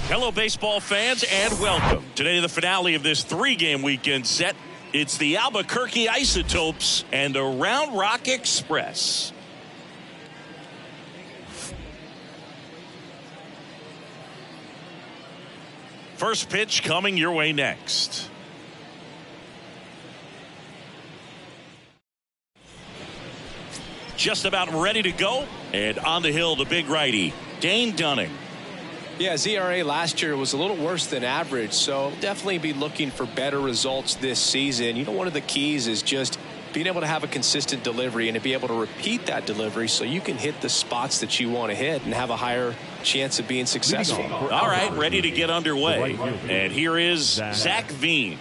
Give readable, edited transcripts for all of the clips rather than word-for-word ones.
Hello, baseball fans, and welcome. Today, the finale of this three-game weekend set. It's the Albuquerque Isotopes and the Round Rock Express. First pitch coming your way next. Just about ready to go, and on the hill, the big righty, Dane Dunning. Yeah, his ERA last year was a little worse than average, so definitely be looking for better results this season. You know, one of the keys is just being able to have a consistent delivery and to be able to repeat that delivery so you can hit the spots that you want to hit and have a higher chance of being successful. All right, ready to get underway. And here is Zach Veen.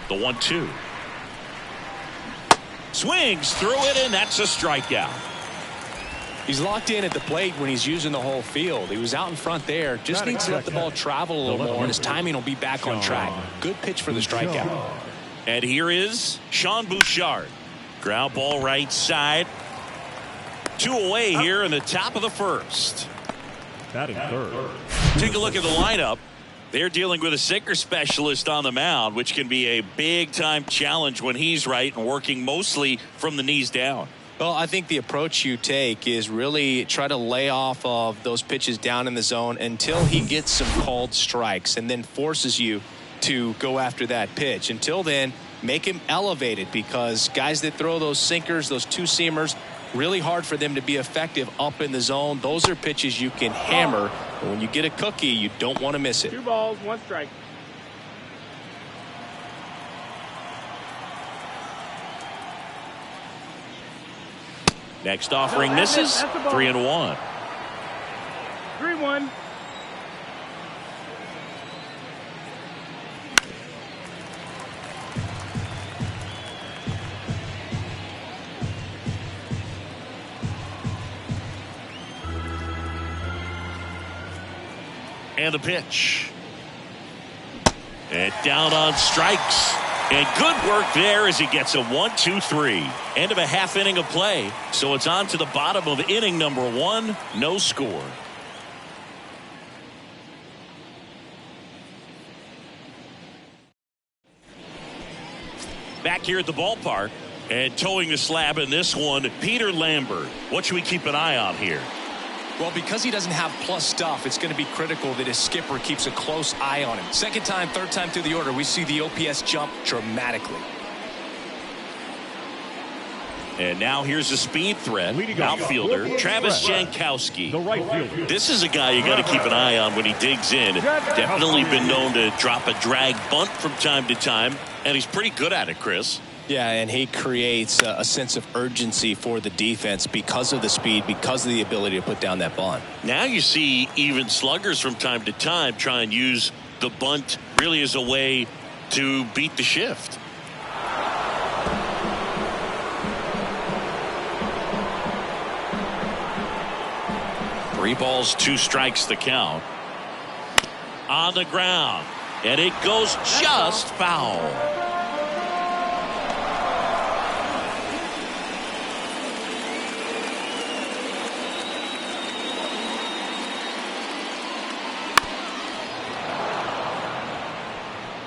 The 1-2. Swings through it, and that's a strikeout. He's locked in at the plate when he's using the whole field. He was out in front there. Just needs to let the ball travel a little more, and his timing will be back on track. Good pitch for the strikeout. And here is Sean Bouchard. Ground ball right side. 2 away here in the top of the first. Batting third. Take a look at the lineup. They're dealing with a sinker specialist on the mound, which can be a big-time challenge when he's right and working mostly from the knees down. Well, I think the approach you take is really try to lay off of those pitches down in the zone until he gets some called strikes and then forces you to go after that pitch. Until then, make him elevated, because guys that throw those sinkers, those two-seamers, really hard for them to be effective up in the zone. Those are pitches you can hammer. And when you get a cookie, you don't want to miss it. 2 balls, 1 strike. Next offering misses. 3-1. 3-1. And the pitch. And down on strikes. And good work there as he gets a 1-2-3. End of a half inning of play. So it's on to the bottom of inning number 1. No score. Back here at the ballpark. And towing the slab in this one, Peter Lambert. What should we keep an eye on here? Well, because he doesn't have plus stuff, it's going to be critical that his skipper keeps a close eye on him. Second time, third time through the order, we see the OPS jump dramatically. And now here's a speed threat. Outfielder Travis Jankowski. The right fielder. This is a guy you got to keep an eye on when he digs in. Definitely been known to drop a drag bunt from time to time, and he's pretty good at it, Chris. Yeah, and he creates a sense of urgency for the defense because of the speed, because of the ability to put down that bunt. Now you see even sluggers from time to time try and use the bunt really as a way to beat the shift. Three balls, 2 strikes the count. On the ground, and it goes just foul.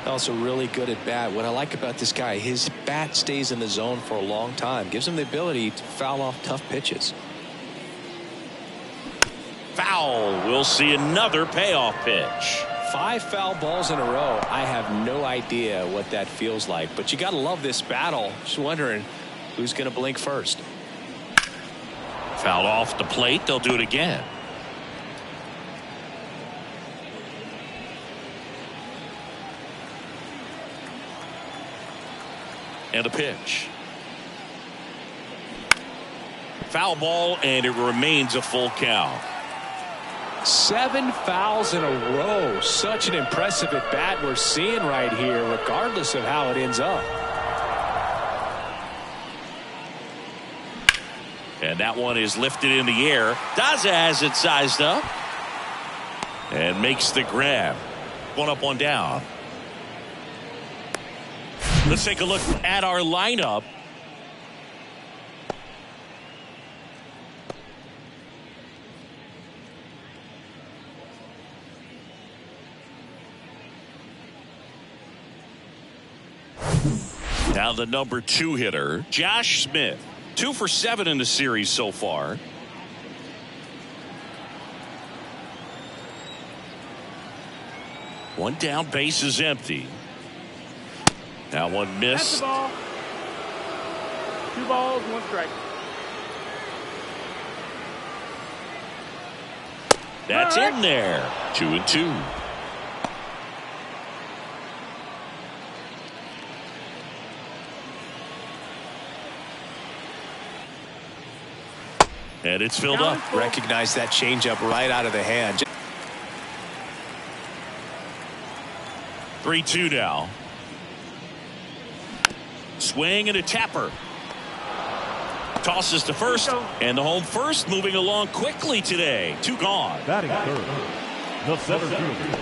Also really good at bat. What I like about this guy, his bat stays in the zone for a long time. Gives him the ability to foul off tough pitches. Foul. We'll see another payoff pitch. 5 foul balls in a row. I have no idea what that feels like, but you got to love this battle. Just wondering who's going to blink first. Foul off the plate. They'll do it again. And a pitch. Foul ball, and it remains a full count. 7 fouls in a row. Such an impressive at bat we're seeing right here, regardless of how it ends up. And that one is lifted in the air. Daza has it sized up and makes the grab. One up, one down. Let's take a look at our lineup. Now the number 2 hitter, Josh Smith. 2 for 7 in the series so far. One down, base is empty. That one missed. That's the ball. 2 balls, 1 strike. That's in there. 2-2. And it's filled up. Recognize that changeup right out of the hand. 3-2 now. Swing and a tapper. Tosses to first, and the home first moving along quickly today. 2 gone. Batting third, the center fielder,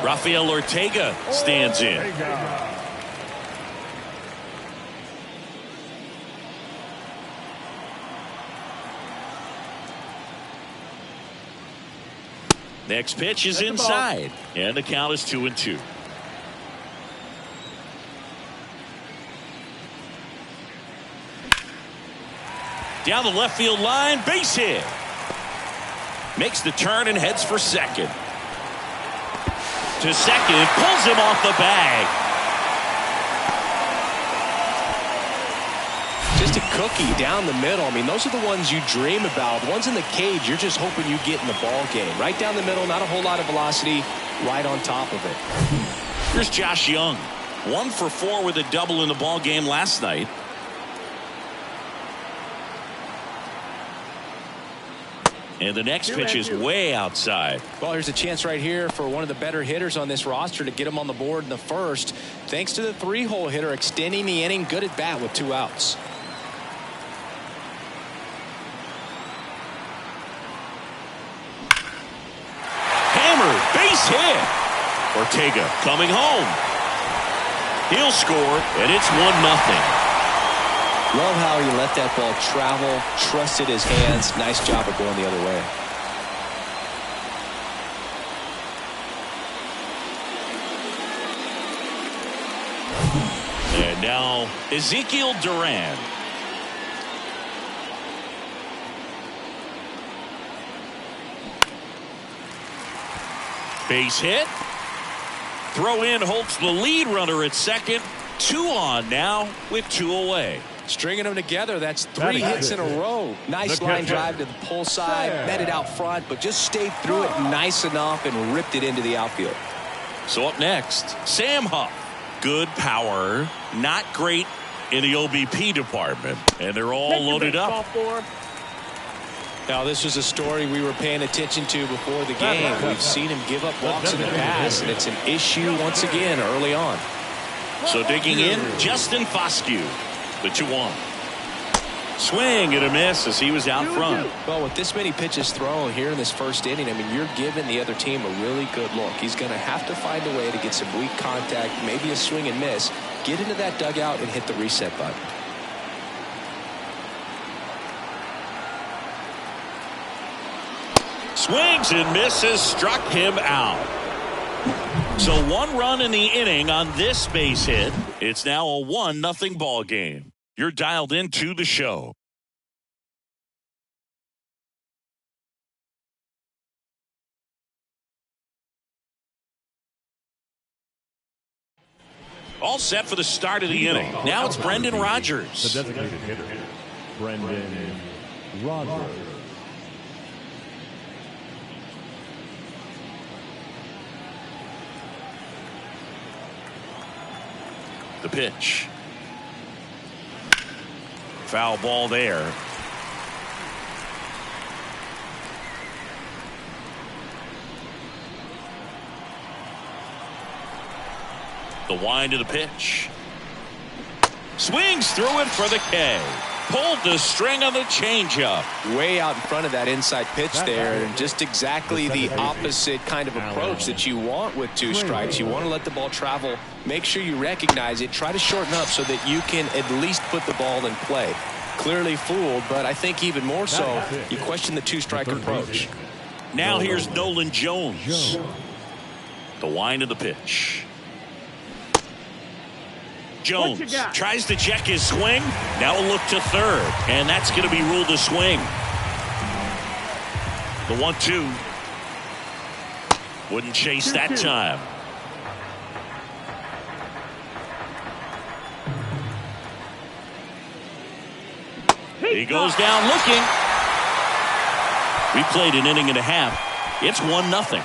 Rafael Ortega stands in. Next pitch is inside, and the count is 2-2. Down the left field line, base hit. Makes the turn and heads for second. To second, pulls him off the bag. Just a cookie down the middle. I mean, those are the ones you dream about. The ones in the cage, you're just hoping you get in the ball game. Right down the middle, not a whole lot of velocity, right on top of it. Here's Josh Young. 1 for 4 with a double in the ball game last night. And the next pitch is way outside. Well, here's a chance right here for one of the better hitters on this roster to get him on the board in the first. Thanks to the 3-hole hitter extending the inning. Good at bat with 2 outs. Hammered, base hit. Ortega coming home. He'll score, and it's 1-0. Love how he let that ball travel, trusted his hands. Nice job of going the other way. And now Ezekiel Duran. Base hit. Throw in holds the lead runner at second. 2 on now with 2 away. Stringing them together, that's 3 hits in a row. Nice line drive to the pull side, met it out front, but just stayed through it nice enough and ripped it into the outfield. So up next, Sam Huff. Good power, not great in the OBP department, and they're all loaded up. Now, this was a story we were paying attention to before the game. We've seen him give up walks in the past, and it's an issue once again early on. So digging in, Justin Foscue. The 2-1. Swing and a miss as he was out front. Well, with this many pitches thrown here in this first inning, I mean, you're giving the other team a really good look. He's going to have to find a way to get some weak contact, maybe a swing and miss, get into that dugout and hit the reset button. Swings and misses, struck him out. So 1 run in the inning on this base hit. It's now a 1-0 ball game. You're dialed into the show. All set for the start of the inning. Now it's Brendan Rodgers. The designated hitter, Brendan Rodgers. The pitch. Foul ball there. The wind of the pitch. Swings through it for the K. Pulled the string on the changeup. Way out in front of that inside pitch there, and just exactly the opposite kind of approach that you want with 2 strikes. You want to let the ball travel, make sure you recognize it, try to shorten up so that you can at least put the ball in play. Clearly fooled, but I think even more so, you question the 2-strike approach. Now here's Nolan Jones. The wind of the pitch. Jones tries to check his swing. Now a look to third, and that's going to be ruled a swing. The 1-2. Wouldn't chase that time. He goes down looking. We played an inning and a half. It's 1-0.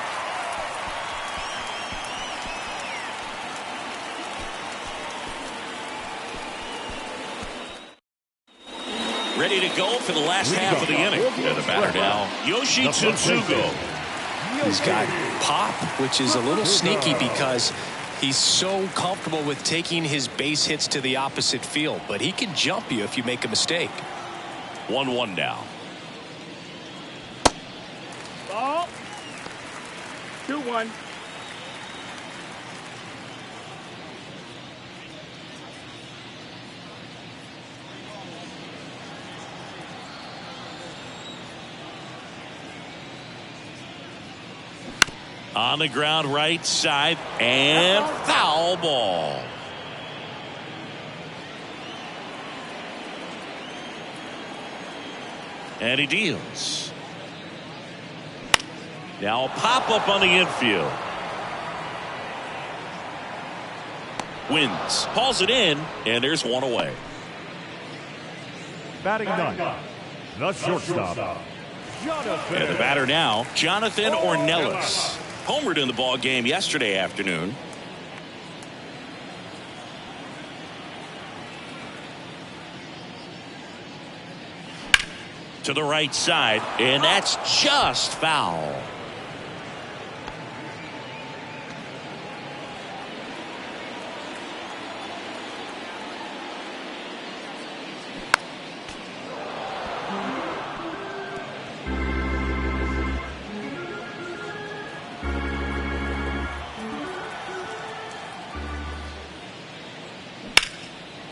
Ready to go for the last half of the inning. And the batter now, Yoshi Tsutsugo. He's got pop, which is a little sneaky because he's so comfortable with taking his base hits to the opposite field, but he can jump you if you make a mistake. 1-1 now. Ball. 2-1. On the ground right side, and foul ball. And he deals. Now a pop-up on the infield. Wins. Hauls it in, and there's one away. Batting ninth, the shortstop, Jonathan. And the batter now, Jonathan Ornelas. Homered in the ball game yesterday afternoon. To the right side, and that's just foul.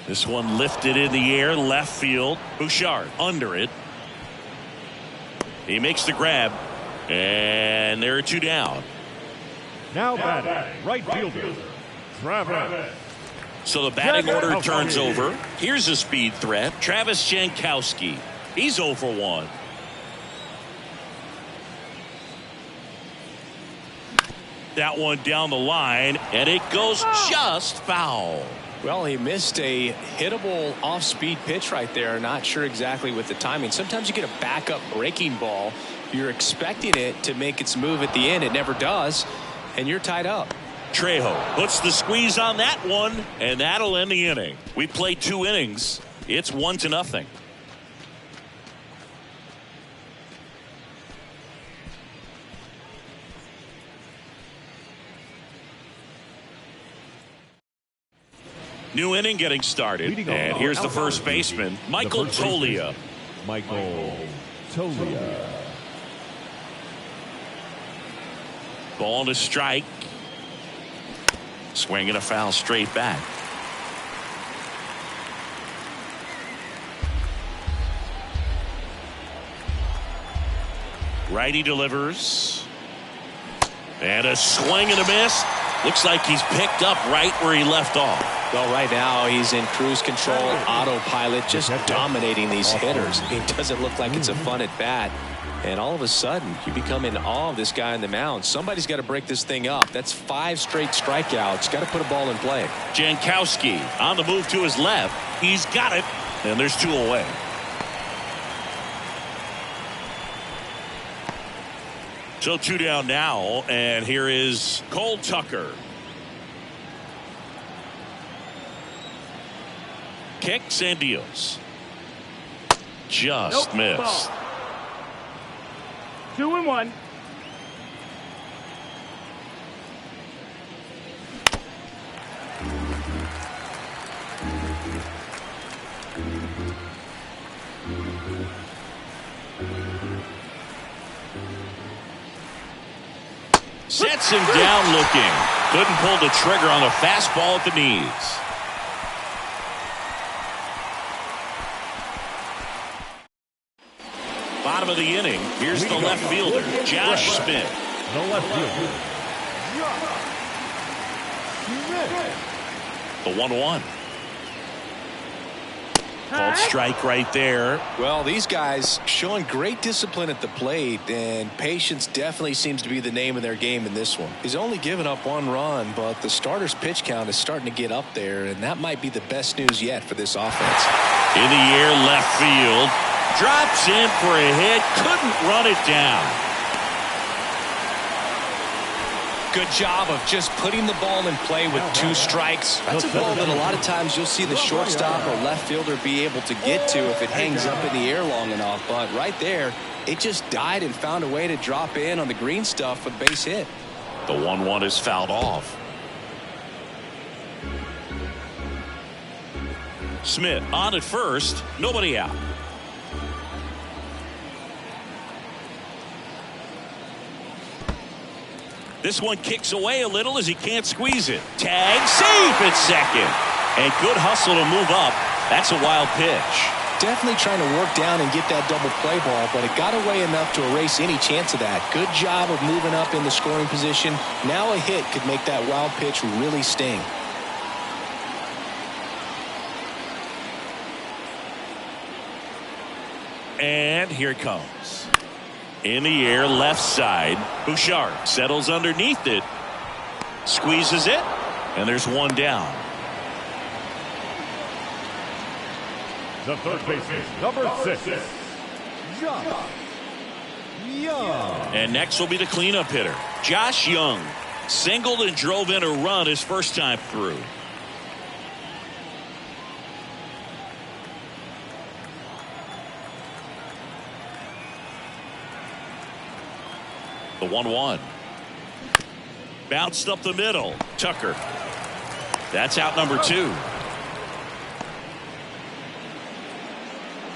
This one lifted in the air, left field. Bouchard under it. He makes the grab, and there are 2 down. Now batting, right fielder, Travis. So the batting order turns over. Here's a speed threat, Travis Jankowski. He's 0 for 1. That one down the line, and it goes just foul. Well, he missed a hittable off-speed pitch right there. Not sure exactly with the timing. Sometimes you get a backup breaking ball. You're expecting it to make its move at the end. It never does, and you're tied up. Trejo puts the squeeze on that one, and that'll end the inning. We played 2 innings. It's 1-0. New inning getting started, and here's the first baseman, Michael Toglia. Michael Toglia. Ball to strike. Swing and a foul straight back. Righty delivers. And a swing and a miss. Looks like he's picked up right where he left off. Well, right now he's in cruise control, autopilot, just dominating these hitters. It doesn't look like it's a fun at bat. And all of a sudden, you become in awe of this guy on the mound. Somebody's got to break this thing up. That's 5 straight strikeouts. Got to put a ball in play. Jankowski on the move to his left. He's got it. And there's 2 away. So 2 down now. And here is Cole Tucker. Kicks and deals. Just missed. 2-1. Sets him down looking. Couldn't pull the trigger on a fastball at the knees. Bottom of the inning. Here's the left fielder, Josh Smith. The left fielder, The 1-1. Called strike right there. Well, these guys showing great discipline at the plate, and patience definitely seems to be the name of their game in this one. He's only given up 1 run, but the starter's pitch count is starting to get up there, and that might be the best news yet for this offense. In the air, left field. Drops in for a hit. Couldn't run it down. Good job of just putting the ball in play with 2 strikes. That's a ball that a lot of times you'll see the shortstop or left fielder be able to get to if it hangs up in the air long enough. But right there, it just died and found a way to drop in on the green stuff for the base hit. The 1-1 is fouled off. Smith on at first. Nobody out. This one kicks away a little as he can't squeeze it. Tag, safe at second. And good hustle to move up. That's a wild pitch. Definitely trying to work down and get that double play ball, but it got away enough to erase any chance of that. Good job of moving up in the scoring position. Now a hit could make that wild pitch really sting. And here it comes. In the air, left side. Bouchard settles underneath it. Squeezes it. And there's one down. the third baseman, number 6, Josh Young. And next will be the cleanup hitter, Josh Young. Singled and drove in a run his first time through. The 1-1. Bounced up the middle. Tucker. That's out number 2.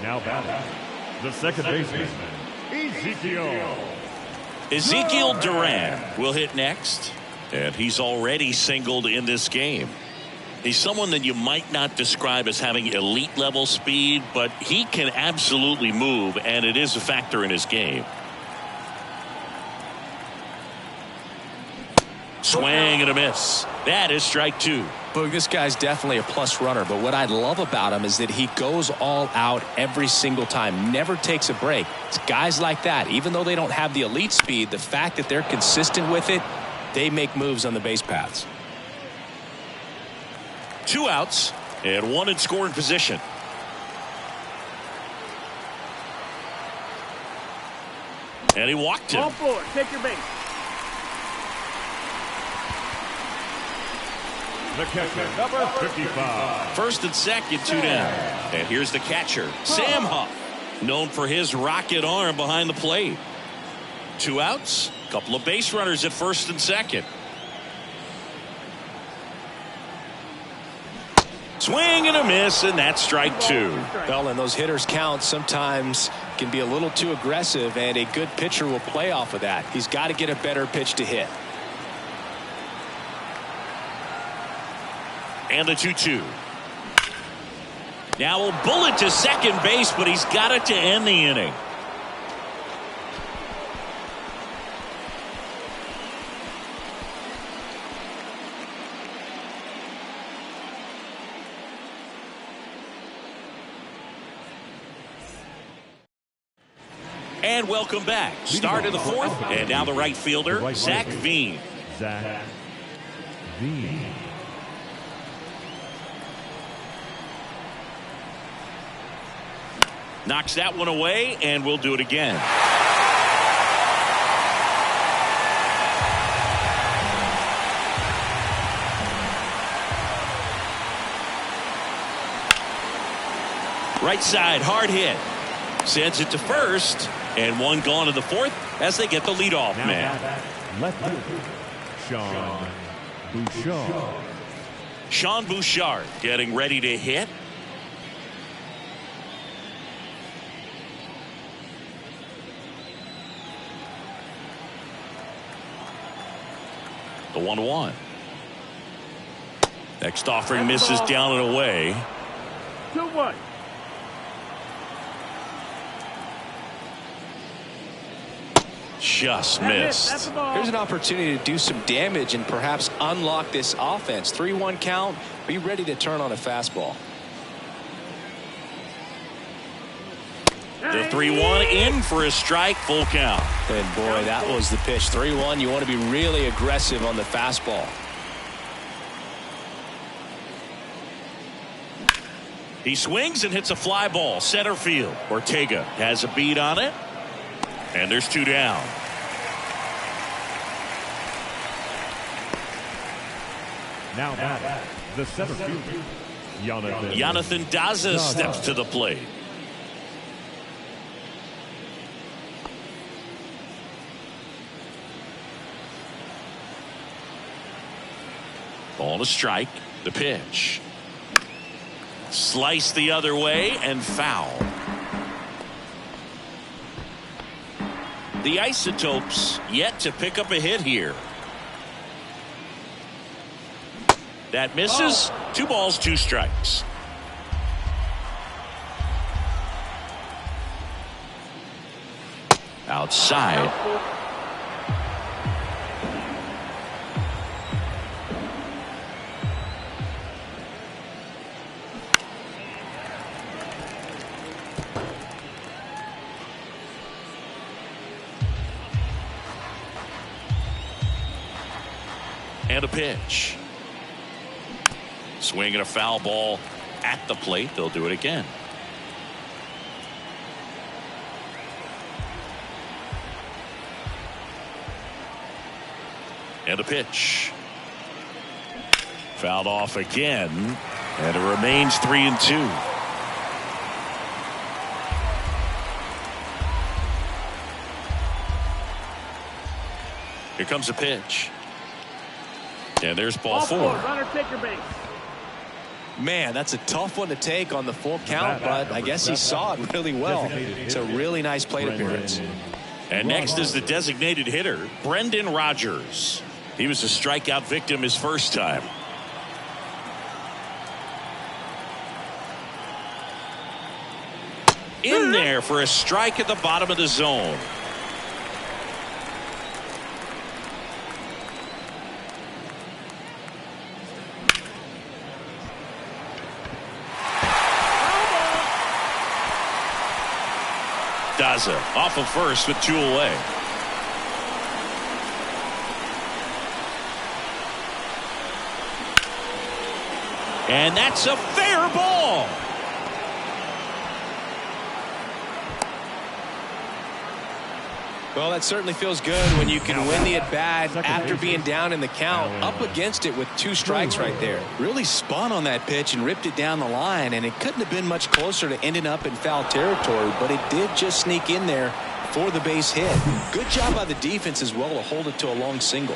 Now batting, the second baseman, Ezekiel Duran will hit next. And he's already singled in this game. He's someone that you might not describe as having elite level speed, but he can absolutely move, and it is a factor in his game. Swing and a miss. That is strike 2. Boog, this guy's definitely a plus runner, but what I love about him is that he goes all out every single time, never takes a break. It's guys like that, even though they don't have the elite speed, the fact that they're consistent with it, they make moves on the base paths. 2 outs and 1 in scoring position. And he walked him. Ball forward, take your base. The catcher, number 55. First and second, 2 down. And here's the catcher, Sam Huff, known for his rocket arm behind the plate. 2 outs, couple of base runners at first and second. Swing and a miss, and that's strike 2. Well, and those hitters count sometimes can be a little too aggressive, and a good pitcher will play off of that. He's got to get a better pitch to hit. And the 2-2. Now a bullet to second base, but he's got it to end the inning. And welcome back. Start of the 4th, and now the right fielder, Zach Veen. Zach Veen. Knocks that one away, and we'll do it again. Right side, hard hit. Sends it to first, and 1 gone to the 4th as they get the leadoff man. Left fielder, Sean Bouchard. Sean Bouchard getting ready to hit. The 1-1. Next offering misses down and away. 2-1. Just missed. Here's an opportunity to do some damage and perhaps unlock this offense. 3-1 count. Be ready to turn on a fastball. The 3-1 in for a strike, full count. And boy, that was the pitch. 3-1. You want to be really aggressive on the fastball. He swings and hits a fly ball center field. Ortega has a beat on it. And there's 2 down. Now back, the center fielder, Jonathan Daza steps to the plate. Ball to strike. The pitch. Slice the other way and foul. The Isotopes yet to pick up a hit here. That misses. 2 balls, 2 strikes. Outside. And a pitch. Swinging a foul ball at the plate. They'll do it again. And a pitch. Fouled off again. And it remains 3-2. Here comes a pitch. And there's ball 4. Runner take your base. Man, that's a tough one to take on the full count, but I guess he saw it really well. It's a really nice plate appearance. And next is the designated hitter, Brendan Rodgers. He was a strikeout victim his first time. In there for a strike at the bottom of the zone. Daza off of first with 2 away. And that's a fair ball. Well, that certainly feels good when you can win the at-bat after being down in the count, up against it with 2 strikes right there. Really spun on that pitch and ripped it down the line, and it couldn't have been much closer to ending up in foul territory, but it did just sneak in there for the base hit. Good job by the defense as well to hold it to a long single.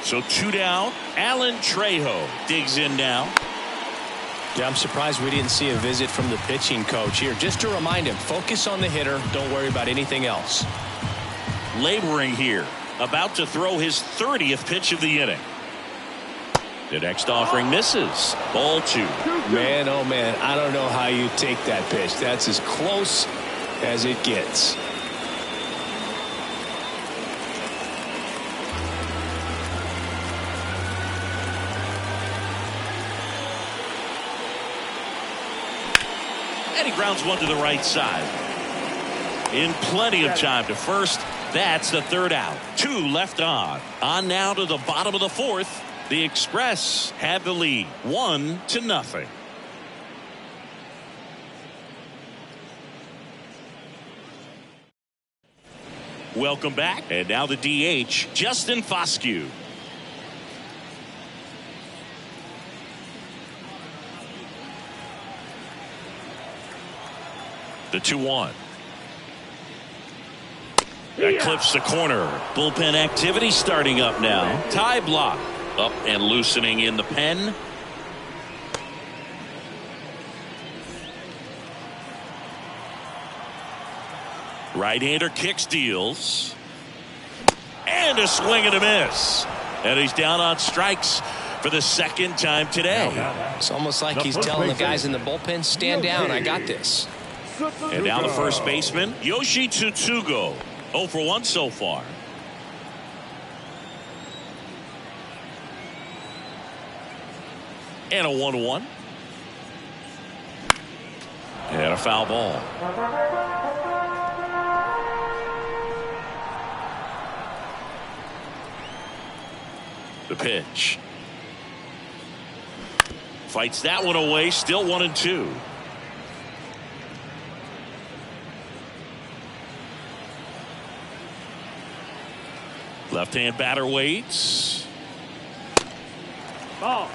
So 2 down. Alan Trejo digs in now. Yeah, I'm surprised we didn't see a visit from the pitching coach here. Just to remind him, focus on the hitter. Don't worry about anything else. Laboring here. About to throw his 30th pitch of the inning. The next offering misses. Ball 2. Man, oh man, I don't know how you take that pitch. That's as close as it gets. And he grounds one to the right side. In plenty of time to first. That's the 3rd out. 2 left on. On now to the bottom of the 4th. The Express have the lead. 1-0. Welcome back. And now the DH, Justin Foscue. The 2-1. That clips the corner. Bullpen activity starting up now. Tie block. Up and loosening in the pen. Right-hander kick steals. And a swing and a miss. And he's down on strikes for the second time today. It's almost like he's telling the guys in the bullpen, stand down, I got this. And now the first baseman, Yoshi Tsutsugo. 0 for 1 so far. And a 1-1. And a foul ball. The pitch. Fights that one away. Still 1-2. Left-hand batter waits. Ball.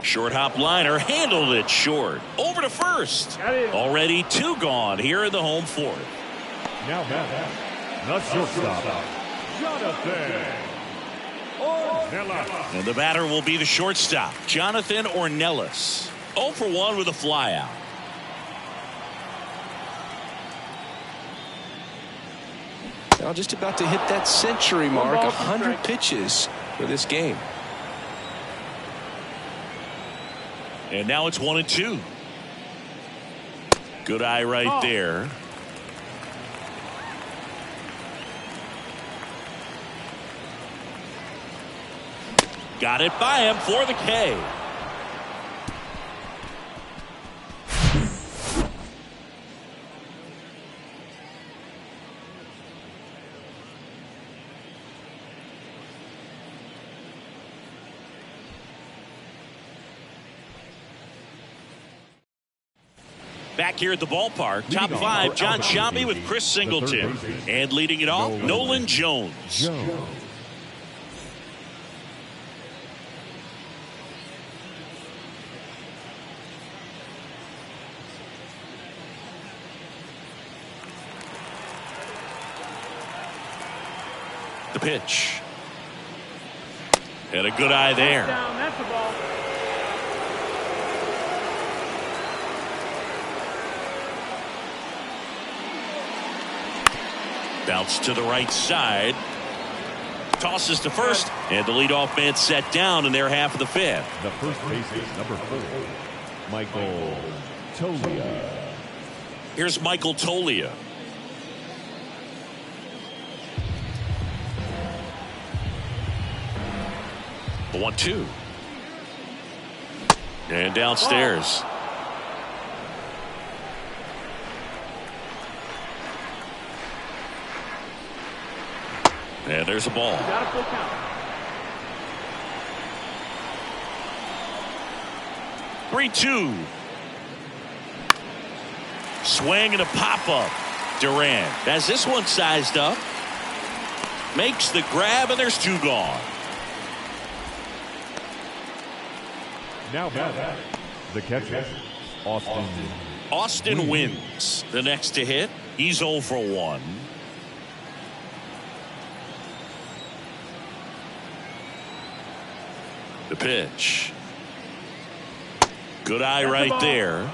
Short hop liner handled it short. Over to first. Already 2 gone here in the home fourth. Now batting, the shortstop, Jonathan Ornelas. And the batter will be the shortstop, Jonathan Ornelas. 0 for 1 with a flyout. Now just about to hit that century mark, 100 pitches for this game. And now it's 1-2. Good eye right there. Got it by him for the K. Back here at the ballpark, top 5, John Shambi with Chris Singleton. And leading it off, Nolan Jones. The pitch. And a good eye there. Down, that's the ball. Bounce to the right side. Tosses to first. And the leadoff man set down in their half of the fifth. The first baseman, number 4, Michael Tolia. Here's Michael Tolia. The 1-2. And downstairs. And there's a ball. Got a full count. Three-2. Swing and a pop-up. Durant has this one sized up. Makes the grab, and there's 2 gone. Now batting, the catcher, Austin wins. The next to hit. He's 0 for 1. The pitch. Good eye right there.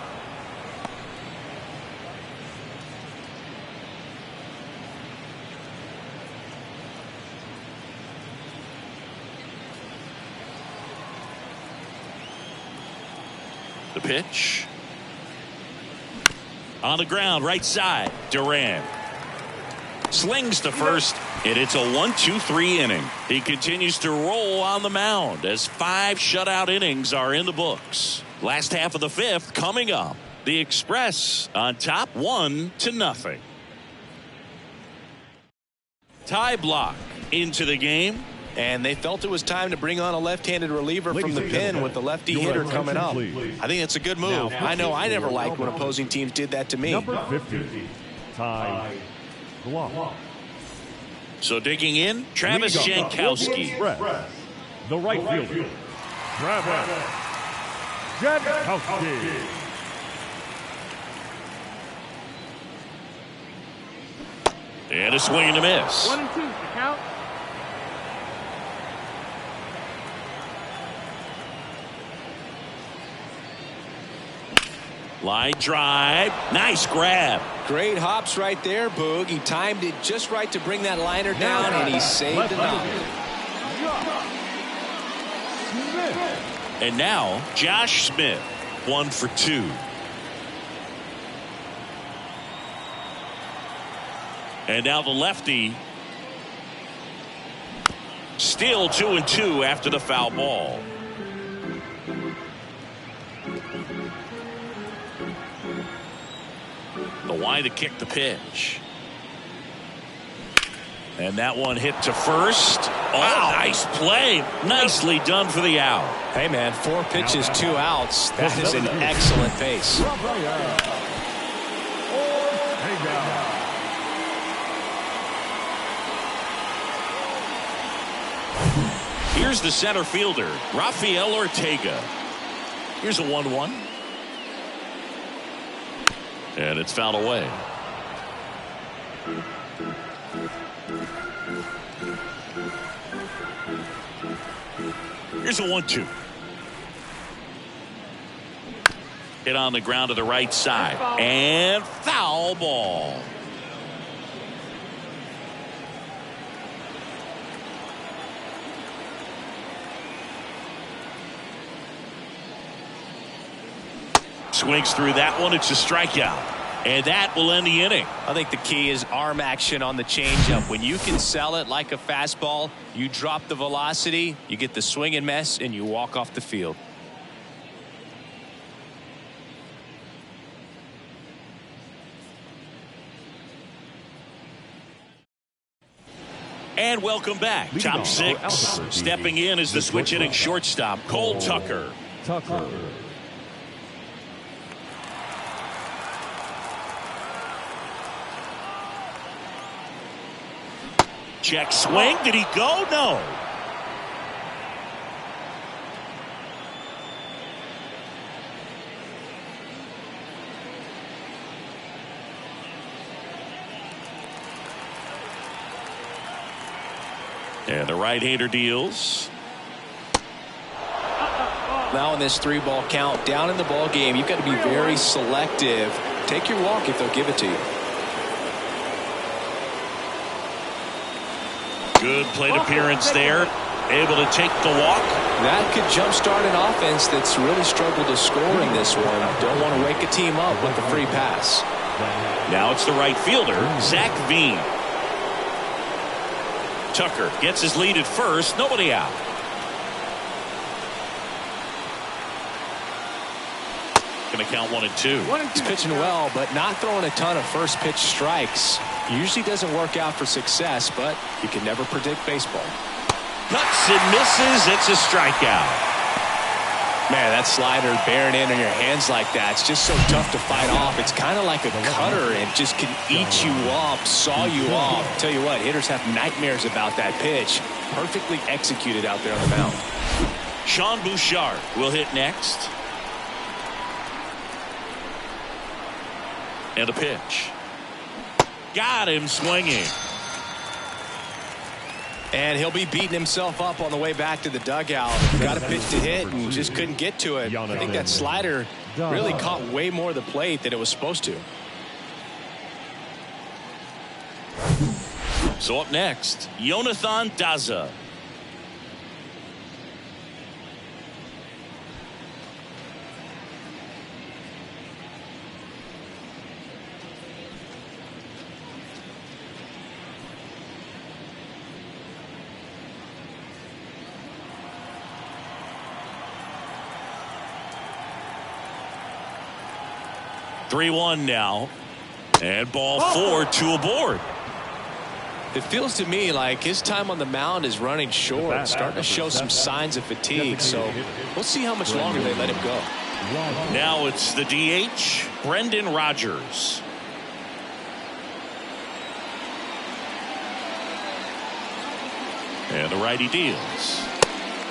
The pitch. On the ground, right side. Duran slings to first, and it's a 1-2-3 inning. He continues to roll on the mound as 5 shutout innings are in the books. Last half of the fifth coming up. The Express on top 1-0. Tie block into the game. And they felt it was time to bring on a left-handed reliever from the pen with the lefty hitter coming up. I think it's a good move. I know I never liked when opposing teams did that to me. number 50, Ty Block. So digging in, Travis Jankowski. The right fielder, Travis Jankowski. And a swing and a miss. 1-2. The count. Line drive. Nice grab. Great hops right there, Boog. He timed it just right to bring that liner down, and he saved the knock. And now, Josh Smith, 1 for 2. And now the lefty. Still 2-2 after the foul ball. The wide to kick the pitch. And that one hit to first. Oh, wow. Nice play. Nicely done for the out. Hey, man, 4 pitches, 2 outs. That is an excellent pace. Here's the center fielder, Rafael Ortega. Here's a 1-1. And it's fouled away. Here's a 1-2. Hit on the ground to the right side. And foul ball. Swings through that one. It's a strikeout. And that will end the inning. I think the key is arm action on the changeup. When you can sell it like a fastball, you drop the velocity, you get the swing and miss, and you walk off the field. And welcome back. Top 6. Stepping in is the switch hitting shortstop, Cole Tucker. Check swing. Did he go? No. And the right-hander deals. Now in this 3-ball count, down in the ball game, you've got to be very selective. Take your walk if they'll give it to you. Good plate appearance there. Able to take the walk. That could jumpstart an offense that's really struggled to score in this one. Don't want to wake a team up with a free pass. Now it's the right fielder, Zach Veen. Tucker gets his lead at first. Nobody out. Going to count 1 and 2. He's pitching well, but not throwing a ton of first pitch strikes. Usually doesn't work out for success, but you can never predict baseball. Cuts and misses. It's a strikeout. Man, that slider bearing in on your hands like that, it's just so tough to fight off. It's kind of like a cutter. It just can eat you up, saw you off. Tell you what, hitters have nightmares about that pitch. Perfectly executed out there on the mound. Sean Bouchard will hit next. And a pitch. Got him swinging. And he'll be beating himself up on the way back to the dugout. Got a pitch to hit and just couldn't get to it. I think that slider really caught way more of the plate than it was supposed to. So up next, Jonathan Daza. (3-1) now, and ball 4, 2 aboard. It feels to me like his time on the mound is running short, starting to show some signs of fatigue. So we'll see how much longer they let him go. Now it's the DH, Brendan Rodgers. And the righty deals.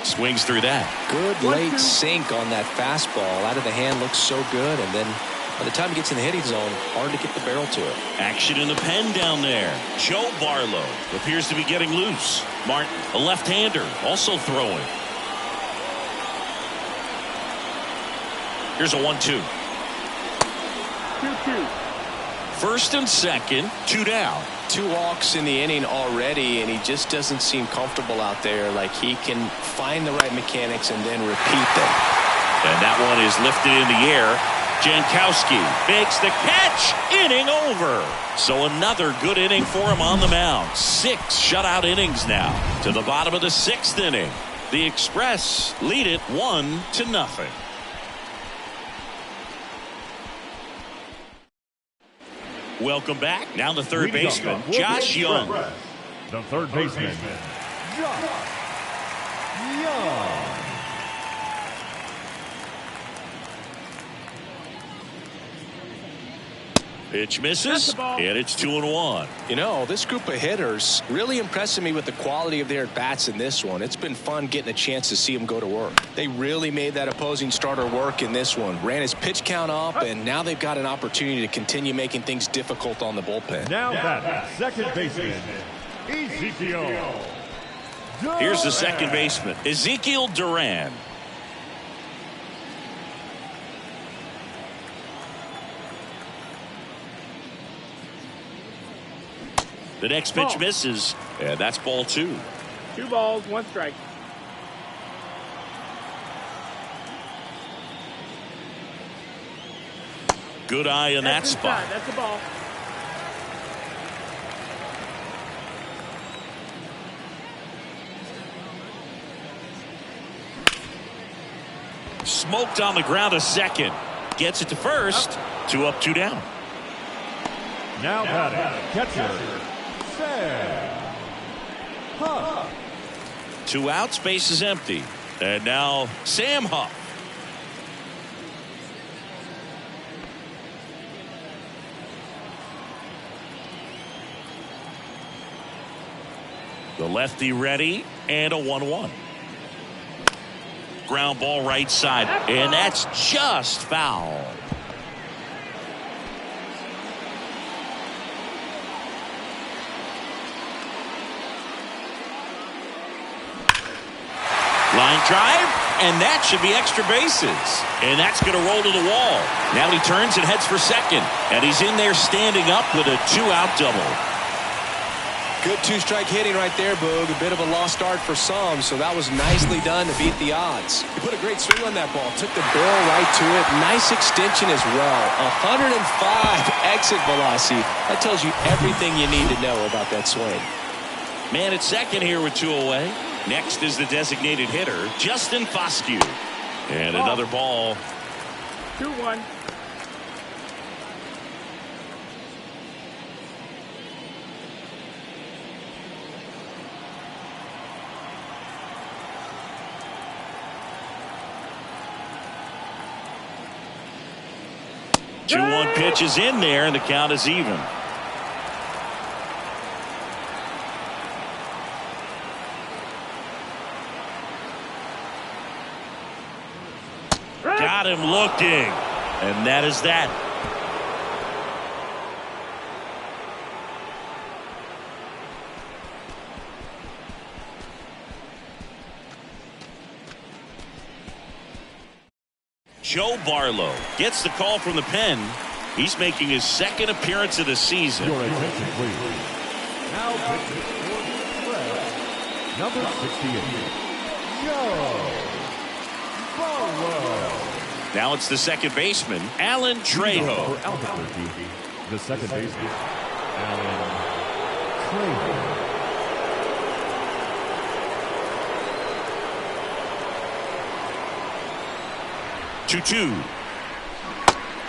Swings through that. Good late sink on that fastball. Out of the hand looks so good, and then by the time he gets in the hitting zone, hard to get the barrel to it. Action in the pen down there. Joe Barlow appears to be getting loose. Martin, a left-hander, also throwing. Here's a 1-2. 2-2. First and second, 2 down. 2 walks in the inning already, and he just doesn't seem comfortable out there. Like he can find the right mechanics and then repeat them. And that one is lifted in the air. Jankowski makes the catch. Inning over. So another good inning for him on the mound. 6 shutout innings now. To the bottom of the 6th inning. The Express lead it 1-0. Welcome back. Now the third baseman, Josh Young. The third baseman, Josh Young. Pitch misses, and it's 2-1. You know, this group of hitters really impressing me with the quality of their at-bats in this one. It's been fun getting a chance to see them go to work. They really made that opposing starter work in this one. Ran his pitch count up, and now they've got an opportunity to continue making things difficult on the bullpen. Now that second baseman, Ezekiel Duran. Here's the second baseman, Ezekiel Duran. The next pitch misses, and that's ball 2. 2 balls, 1 strike. Good eye in that That's spot. inside. That's a ball. Smoked on the ground to second. Gets it to first. 2 up, 2 down. Now batting, catcher, Sam Huff. 2 outs, base is empty. And now Sam Huff. The lefty ready, and a 1-1. Ground ball right side, and that's just foul. Line drive, and that should be extra bases. And that's going to roll to the wall. Now he turns and heads for second. And he's in there standing up with a 2-out double. Good 2-strike hitting right there, Boog. A bit of a lost start for some, so that was nicely done to beat the odds. He put a great swing on that ball. Took the barrel right to it. Nice extension as well. 105 exit velocity. That tells you everything you need to know about that swing. Man at second here with 2 away. Next is the designated hitter, Justin Foscue. And another ball. 2-1. Two 2-1 pitch is in there, and the count is even. Got him looking, and that is that. Joe Barlow gets the call from the pen. He's making his second appearance of the season. Your attention, please. Now pitching for the Reds, number 68, Joe Barlow. Now it's the second baseman, Alan Trejo. For Albuquerque, the second baseman, Alan Trejo. 2-2.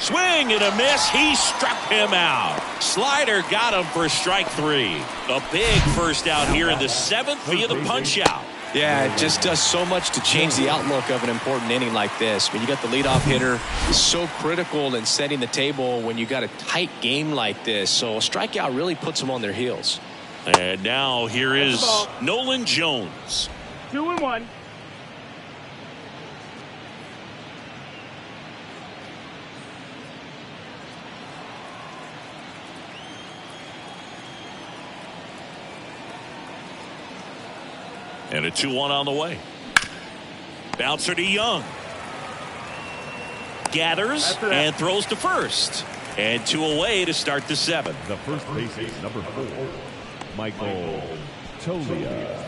Swing and a miss. He struck him out. Slider got him for strike 3. A big first out here in the 7th via the punch out. Yeah, it just does so much to change the outlook of an important inning like this. When you got the leadoff hitter, so critical in setting the table when you got a tight game like this. So a strikeout really puts them on their heels. And now here is Nolan Jones. 2-1. And a 2-1 on the way. Bouncer to Young. Gathers and throws to first. And 2 away to start the 7th. The first baseman, number 4, Michael Tolia.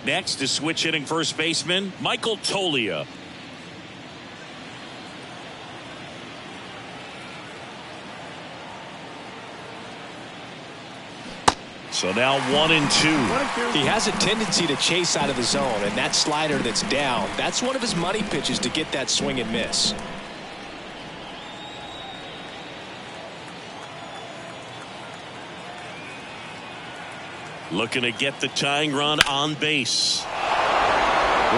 Next is switch hitting first baseman Michael Tolia. So now 1-2. He has a tendency to chase out of the zone, and that slider that's down, that's one of his money pitches to get that swing and miss. Looking to get the tying run on base.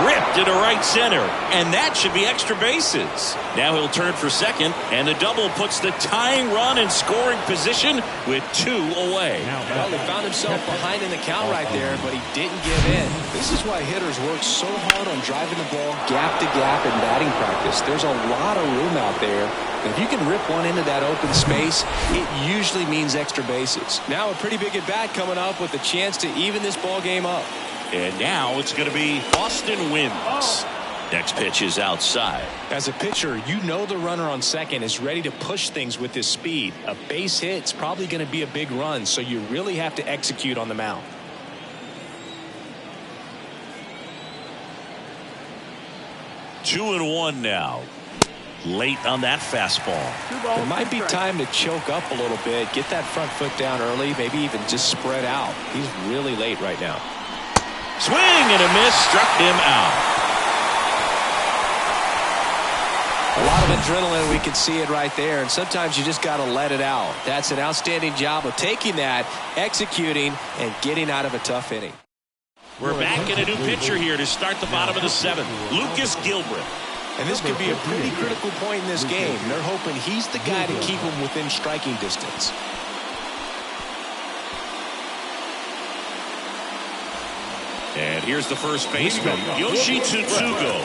Ripped into right center, and that should be extra bases. Now he'll turn for second, and the double puts the tying run in scoring position with 2 away. Well, he found himself behind in the count right there, but he didn't give in. This is why hitters work so hard on driving the ball gap to gap in batting practice. There's a lot of room out there. If you can rip one into that open space, it usually means extra bases. Now a pretty big at-bat coming up with a chance to even this ball game up. And now it's going to be Austin Wins. Next pitch is outside. As a pitcher, you know the runner on second is ready to push things with his speed. A base hit's probably going to be a big run, so you really have to execute on the mound. 2-1 now. Late on that fastball. It might be time to choke up a little bit, get that front foot down early, maybe even just spread out. He's really late right now. Swing and a miss, struck him out. A lot of adrenaline, we can see it right there, and sometimes you just got to let it out. That's an outstanding job of taking that, executing, and getting out of a tough inning. We're back in a new pitcher here to start the bottom of the 7th. Lucas Gilbert. And this could be a pretty critical point in this game. They're hoping he's the guy to keep him within striking distance. And here's the first baseman, Yoshi Tsutsugo.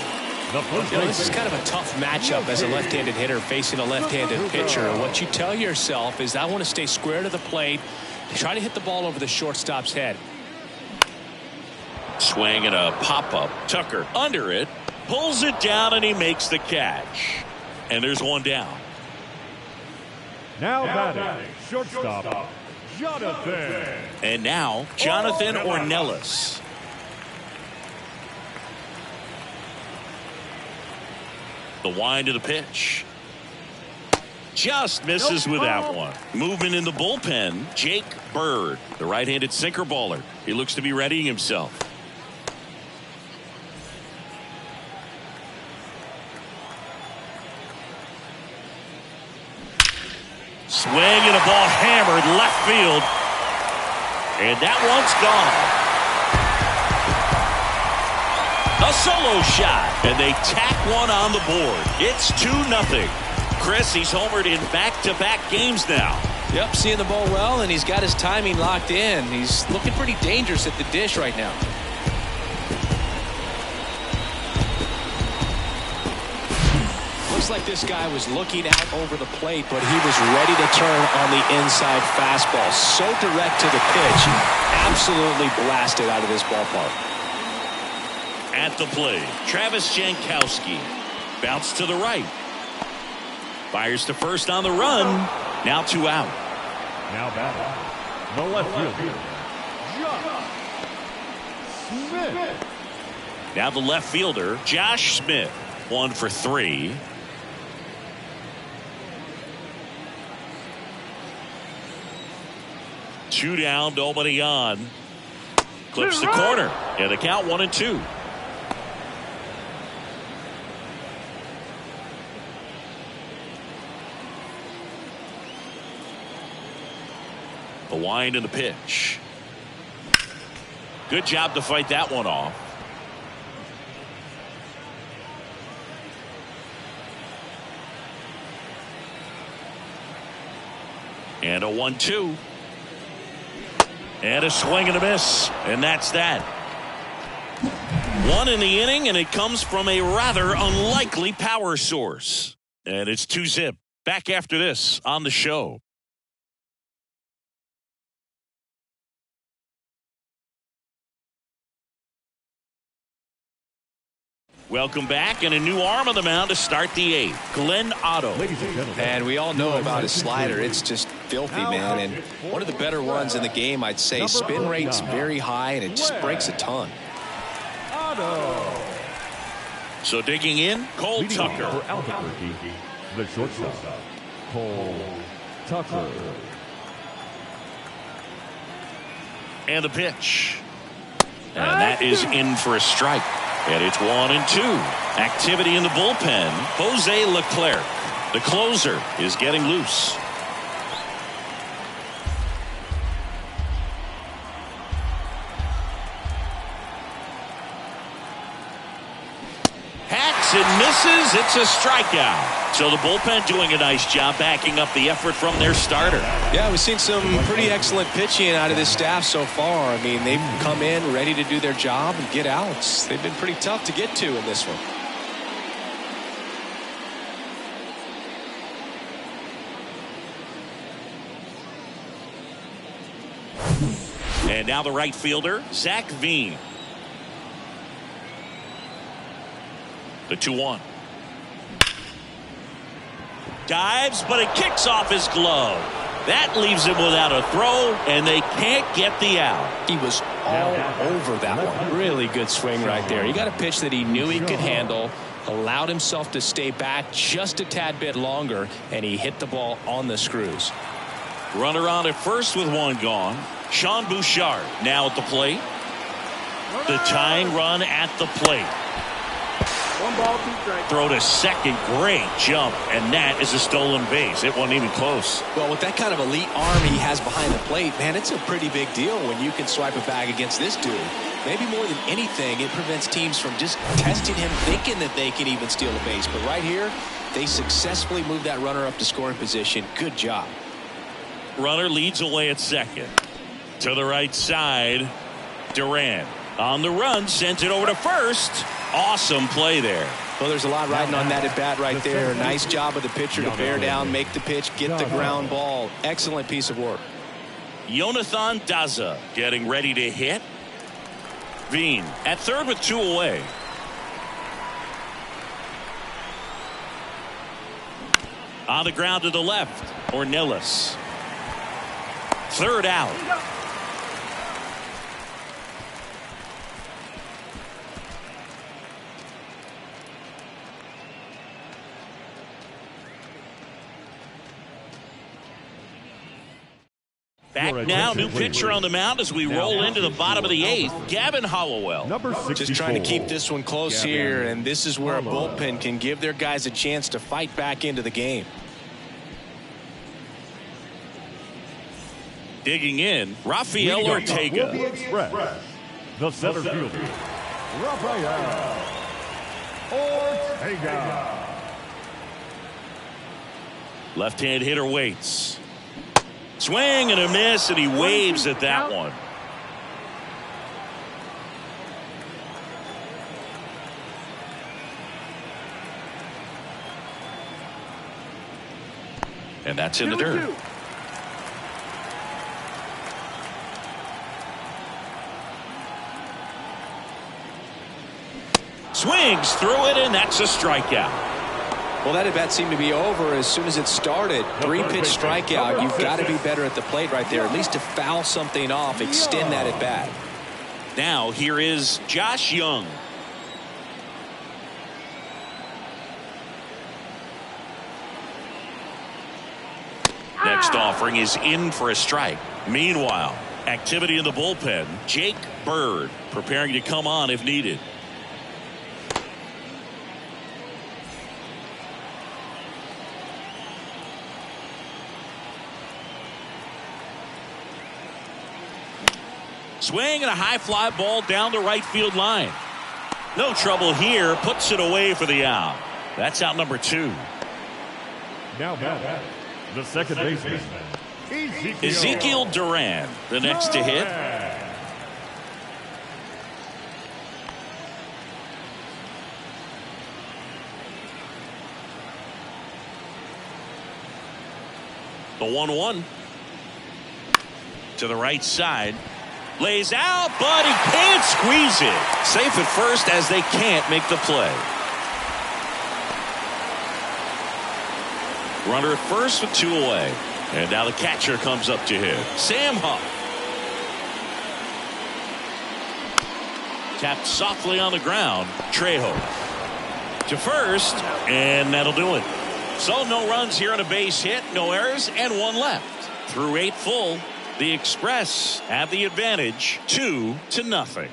This is kind of a tough matchup as a left-handed hitter facing a left-handed pitcher. What you tell yourself is I want to stay square to the plate, try to hit the ball over the shortstop's head. Swing and a pop-up. Tucker under it. Pulls it down and he makes the catch. And there's one down. Now batting, shortstop, Jonathan. And now Jonathan Ornelas. The wind of the pitch. Just misses with that one. Movement in the bullpen, Jake Bird, the right-handed sinker baller. He looks to be readying himself. Swing and a ball hammered left field. And that one's gone. A solo shot. And they tack one on the board. It's 2-0. Chris, he's homered in back-to-back games now. Yep, seeing the ball well, and he's got his timing locked in. He's looking pretty dangerous at the dish right now. Looks like this guy was looking out over the plate, but he was ready to turn on the inside fastball. So direct to the pitch, absolutely blasted out of this ballpark. At the plate, Travis Jankowski. Bounce to the right. Fires to first on the run. Now 2 out. Now batting, the left fielder, Josh Smith. Now the left fielder, Josh Smith. 1 for 3. Two down, nobody on. Clips the corner. And the count 1-2. The wind and the pitch. Good job to fight that one off. And a 1-2. And a swing and a miss. And that's that. 1 in the inning, and it comes from a rather unlikely power source. And it's 2-0. Back after this on the show. Welcome back, and a new arm on the mound to start the 8th. Glenn Otto. Ladies and gentlemen. And we all know about his slider. It's just filthy, man. And one of the better ones in the game, I'd say. Spin rate's very high, and it just breaks a ton. Otto. So digging in, Cole Tucker. For Albuquerque, the shortstop, Cole Tucker. And the pitch. And that is in for a strike. And it's 1-2. Activity in the bullpen. Jose Leclerc, the closer, is getting loose. Hacks and misses. It's a strikeout. So the bullpen doing a nice job backing up the effort from their starter. Yeah, we've seen some pretty excellent pitching out of this staff so far. I mean, they've come in ready to do their job and get outs. They've been pretty tough to get to in this one. And now the right fielder, Zach Veen. The 2-1. Dives, but it kicks off his glove. That leaves him without a throw, and they can't get the out. He was all over that one. Really good swing right there. He got a pitch that he knew he could handle, allowed himself to stay back just a tad bit longer, and he hit the ball on the screws. Runner on at first with one gone. Sean Bouchard now at the plate. The tying run at the plate. 1 ball, 2 strikes. Throw to second. Great jump. And that is a stolen base. It wasn't even close. Well, with that kind of elite arm he has behind the plate, man, it's a pretty big deal when you can swipe a bag against this dude. Maybe more than anything, it prevents teams from just testing him, thinking that they can even steal a base. But right here, they successfully moved that runner up to scoring position. Good job. Runner leads away at second. To the right side, Duran on the run, sent it over to first. Awesome play there. Well, there's a lot riding on that at bat right there. Nice job of the pitcher to bear down, make the pitch, get the ground ball. Excellent piece of work. Jonathan Daza getting ready to hit. Veen at third with 2 away. On the ground to the left, Ornelas. Third out. Back now, new pitcher on the mound as we roll into the bottom of the 8th, Gavin Hollowell. Number 64. Just trying to keep this one close here, and this is where a bullpen can give their guys a chance to fight back into the game. Digging in, Rafael Ortega. Will be expressed. The center fielder, Rafael Ortega. Left-hand hitter waits. Swing and a miss, and he waves at that one. And that's in the dirt. Swings through it, and that's a strikeout. Well, that at bat seemed to be over as soon as it started. 3-pitch strikeout. You've got to be better at the plate right there, at least to foul something off, extend that at bat. Now here is Josh Young. Next offering is in for a strike. Meanwhile, activity in the bullpen. Jake Bird preparing to come on if needed. Swing and a high fly ball down the right field line. No trouble here. Puts it away for the out. That's out number 2. Now back, the second baseman, Ezekiel Duran, the next to hit. The 1-1. To the right side. Lays out, but he can't squeeze it. Safe at first as they can't make the play. Runner at first with 2 away. And now the catcher comes up to hit. Sam Huff. Tapped softly on the ground. Trejo to first, and that'll do it. So no runs here on a base hit, no errors, and 1 left. Through 8 full, the Express have the advantage, 2-0.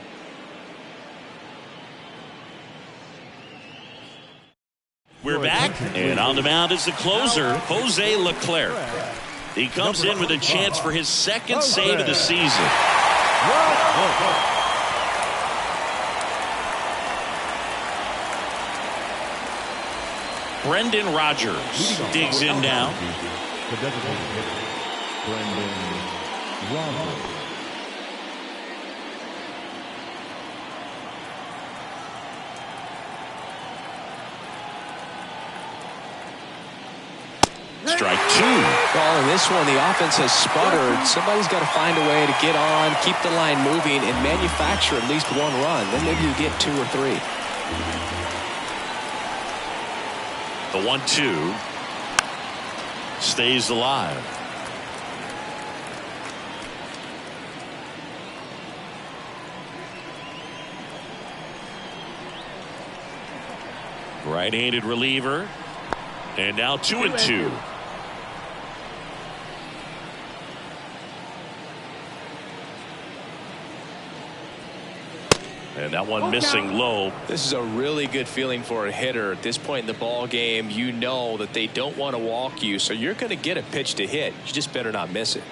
We're back, and on the mound is the closer, Jose Leclerc. He comes in with a chance for his 2nd save of the season. Brendan Rodgers digs in now. The designated hitter, Brendan Rodgers. Strike 2. Well, in this one, the offense has sputtered. Somebody's got to find a way to get on, keep the line moving, and manufacture at least 1 run. Then maybe you get 2 or 3. The 1-2 stays alive. Right-handed reliever. And now 2-2. And that one missing low. This is a really good feeling for a hitter at this point in the ball game. You know that they don't want to walk you, so you're going to get a pitch to hit. You just better not miss it.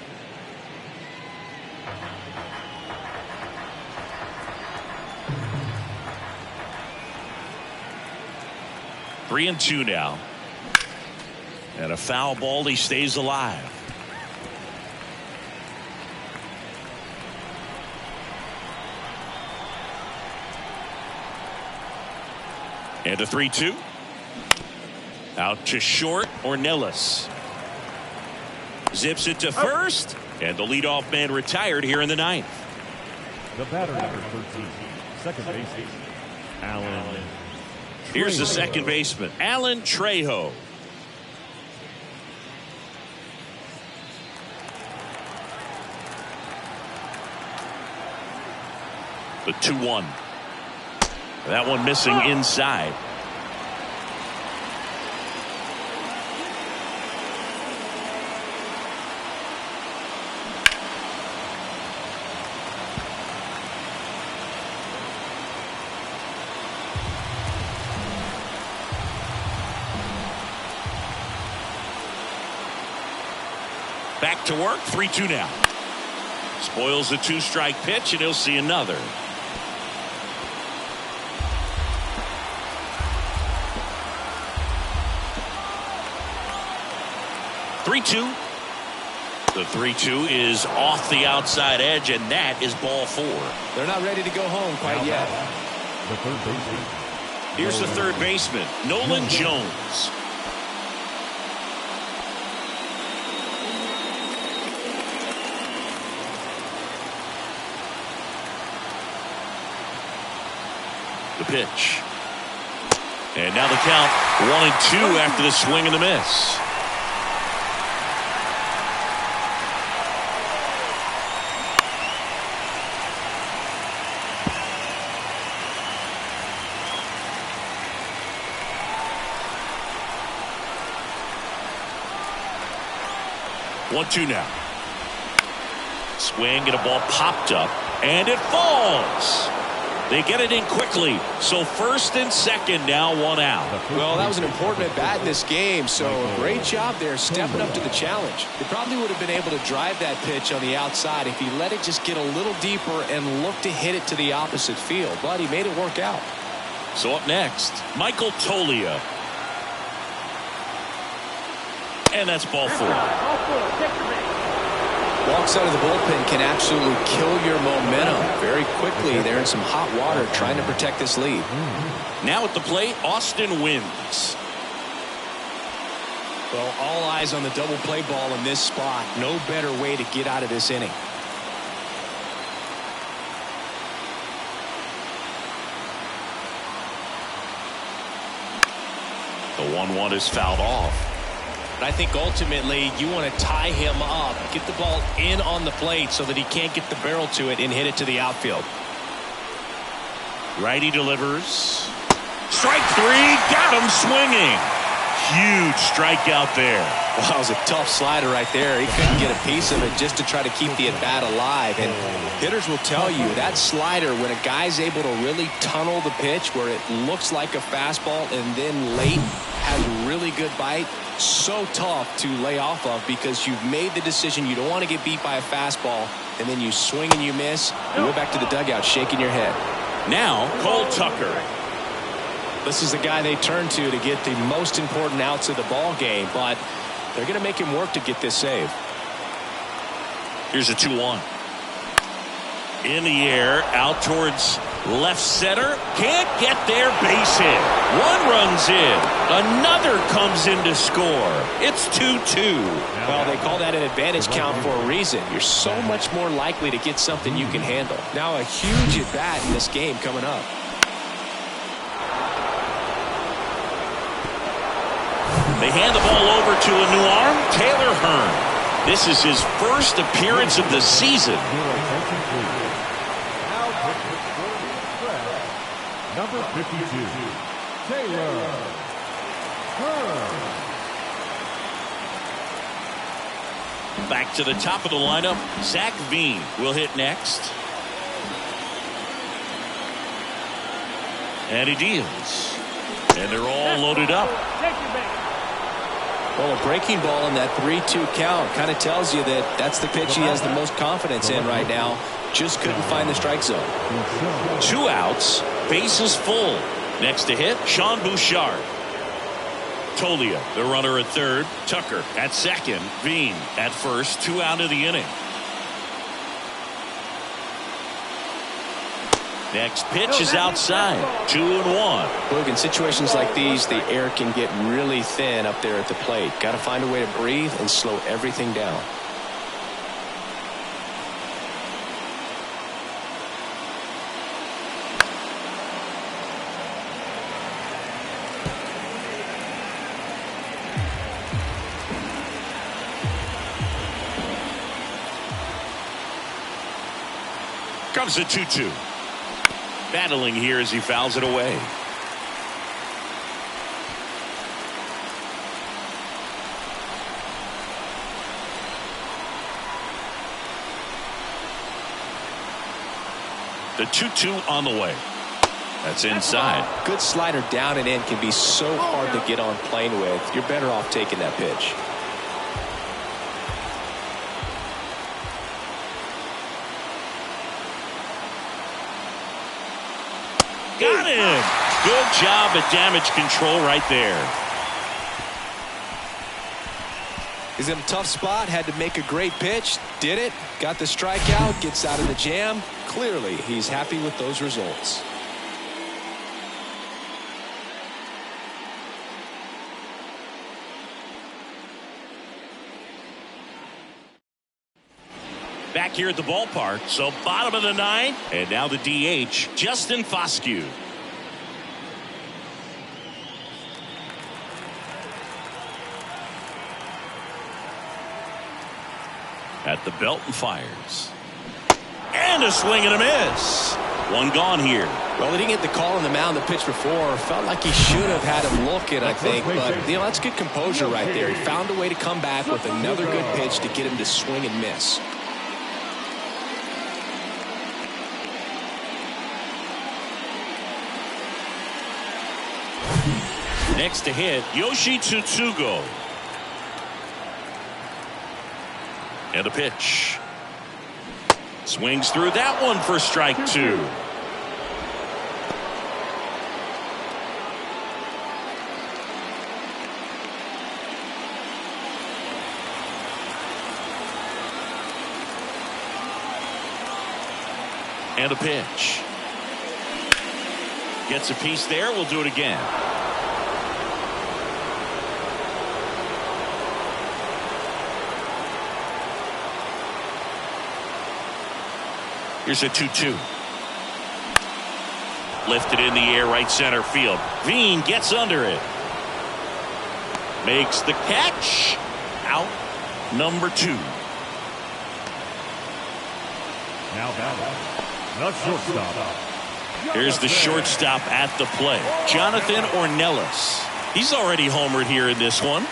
Three and 2 now. And a foul ball. He stays alive. And a 3-2. Out to short, Ornelas. Zips it to first. And the leadoff man retired here in the 9th. The batter, number 13, second baseman, Alan. Here's the second baseman, Alan Trejo. The 2-1. That one missing inside. Back to work, 3-2 now. Spoils the 2-strike pitch, and he'll see another. The 3-2 is off the outside edge, and that is ball 4. They're not ready to go home quite yet. The third baseman. Here's the third baseman, Nolan Jones. The pitch. And now the count 1-2 after the swing and the miss. One-two now. Swing and a ball popped up, and it falls. They get it in quickly. So first and second now, 1 out. Well, that was an important at bat in this game, so great job there stepping up to the challenge. They probably would have been able to drive that pitch on the outside if he let it just get a little deeper and look to hit it to the opposite field, but he made it work out. So up next, Michael Toglia. And that's ball 4. Walks out of the bullpen can absolutely kill your momentum very quickly. They're in some hot water trying to protect this lead. Now at the plate, Austin wins. Well, all eyes on the double play ball in this spot. No better way to get out of this inning. The 1-1 is fouled off. But I think ultimately you want to tie him up, get the ball in on the plate so that he can't get the barrel to it and hit it to the outfield. Righty delivers. Strike three. Got him swinging. Huge strikeout there. Well, that was a tough slider right there. He couldn't get a piece of it just to try to keep the at-bat alive. And hitters will tell you that slider, when a guy's able to really tunnel the pitch where it looks like a fastball and then late has really good bite, so tough to lay off of because you've made the decision you don't want to get beat by a fastball, and then you swing and you miss. You go back to the dugout shaking your head. Now Cole Tucker. This is the guy they turn to get the most important outs of the ball game, but they're going to make him work to get this save. Here's a 2-1. In the air, out towards left center. Can't get there, base hit. One runs in. Another comes in to score. It's 2-2. Well, they call that an advantage count for a reason. You're so much more likely to get something you can handle. Now a huge at bat in this game coming up. They hand the ball over to a new arm, Taylor Hearn. This is his first appearance of the season. Number 52, Taylor Hearn. Back to the top of the lineup, Zach Veen will hit next. And he deals. And they're all loaded up. Well, a breaking ball in that 3-2 count kind of tells you that that's the pitch he has the most confidence in right now. Just couldn't find the strike zone. 2 outs, bases full. Next to hit, Sean Bouchard. Tolia, the runner at third. Tucker at second. Veen at first. 2 out of the inning. Next pitch is outside. 2-1. Boog, in situations like these, the air can get really thin up there at the plate. Got to find a way to breathe and slow everything down. Comes a 2-2. Battling here as he fouls it away. The 2-2 on the way. That's inside. Good slider down and in can be so hard to get on plane with. You're better off taking that pitch. Got him. Good job at damage control right there. He's in a tough spot. Had to make a great pitch. Did it. Got the strikeout. Gets out of the jam. Clearly, he's happy with those results. Back here at the ballpark, so bottom of the ninth, and now the DH, Justin Foscue. At the belt and fires. And a swing and a miss. One gone here. Well, he didn't get the call on the mound the pitch before. Felt like he should have had him look it, I think. But, that's good composure right there. He found a way to come back with another good pitch to get him to swing and miss. Next to hit, Yoshi Tsutsugo. And a pitch. Swings through that one for strike 2. And a pitch. Gets a piece there. We'll do it again. Here's a 2-2. Lifted in the air, right center field. Veen gets under it. makes the catch. Out number 2. Now batting, the shortstop. Here's the shortstop at the plate, Jonathan Ornelas. He's already homered here in this one.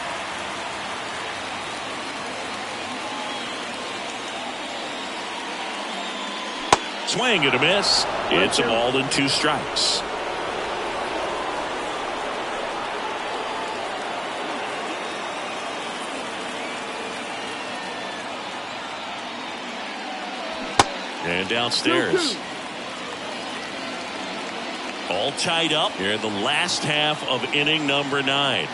Swing and a miss. It's a ball and 2 strikes. And downstairs. All tied up here in the last half of inning number 9.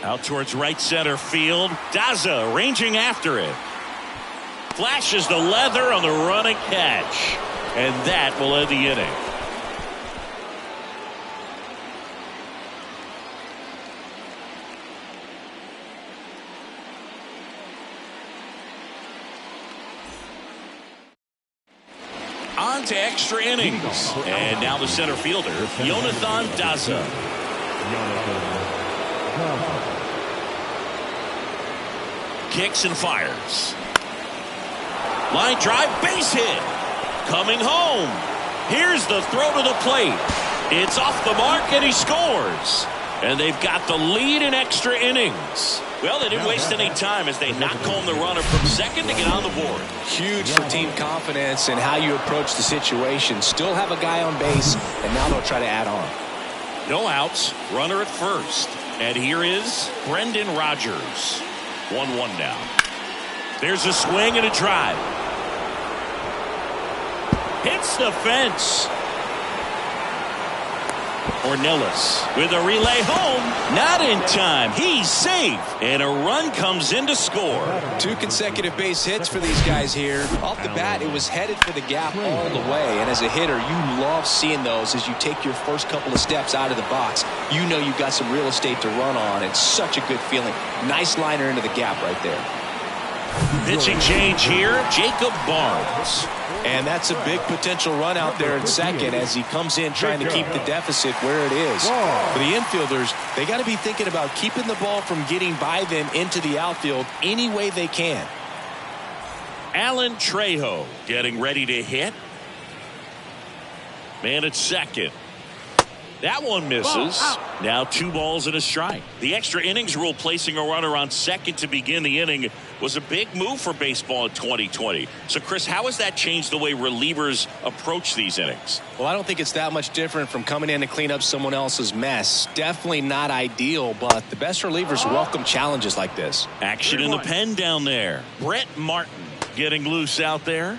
Out towards right center field. Daza ranging after it. Flashes the leather on the running catch. And that will end the inning. On to extra innings. And now the center fielder, Jonathan Daza. Kicks and fires. Line drive, base hit. Coming home. Here's the throw to the plate. It's off the mark and he scores. And they've got the lead in extra innings. Well, they didn't waste any time as they knock home the runner from second to get on the board. Huge for team confidence and how you approach the situation. Still have a guy on base, and now they'll try to add on. No outs, runner at first. And here is Brendan Rodgers. 1-1 now. There's a swing and a drive. Hits the fence. Ornelas with a relay home. Not in time. He's safe. And a run comes in to score. 2 consecutive base hits for these guys here. Off the bat, it was headed for the gap all the way. And as a hitter, you love seeing those as you take your first couple of steps out of the box. You know you've got some real estate to run on. It's such a good feeling. Nice liner into the gap right there. Pitching change here, Jacob Barnes. And that's a big potential run out there at second as he comes in trying to keep the deficit where it is. For the infielders, they got to be thinking about keeping the ball from getting by them into the outfield any way they can. Alan Trejo getting ready to hit. Man at second. That one misses. Now 2 balls and a strike. The extra innings rule placing a runner on second to begin the inning was a big move for baseball in 2020. So, Chris, how has that changed the way relievers approach these innings? Well, I don't think it's that much different from coming in to clean up someone else's mess. Definitely not ideal, but the best relievers welcome challenges like this. Action in the pen down there. Brett Martin getting loose out there.